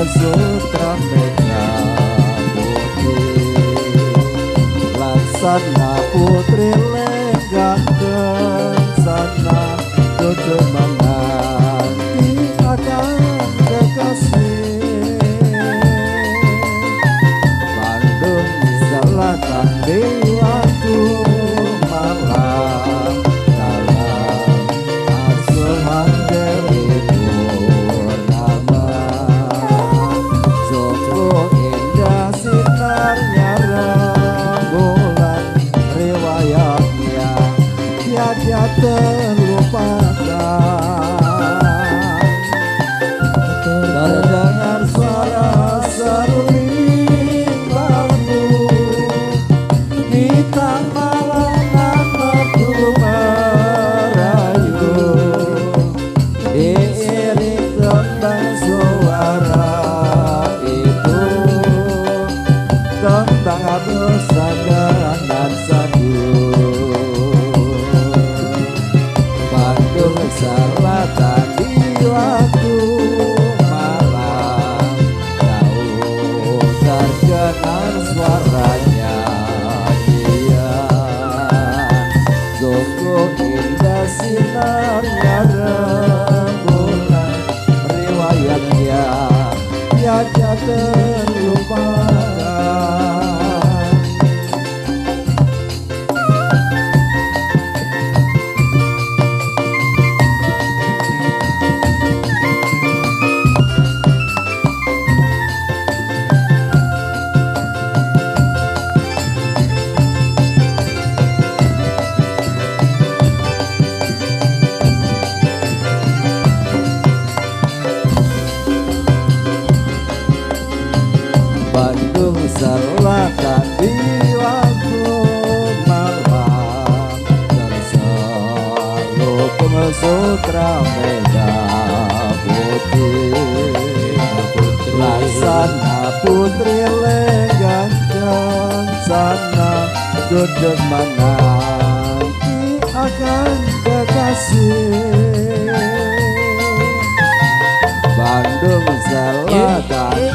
Sutra merah putih laksana putri lenggang sana duduk menanti akan kekasih Bandung Selatan di waktu malam dalam asuhan Dewi tiada terlupakan. Terdengar suara seruling bambu di malam merdu merayu, diiring tembang suara itu, tembang halus dan sadu. Selatan di waktu malam jauh terdengar suaranya dia sungguh indah sinarnya rembulan riwayatnya tiada terlupakan. Bandung Selatan di waktu malam terselalu Sutra merah putih laksana putri lenggang sana duduk menanti akan kekasih Bandung Selatan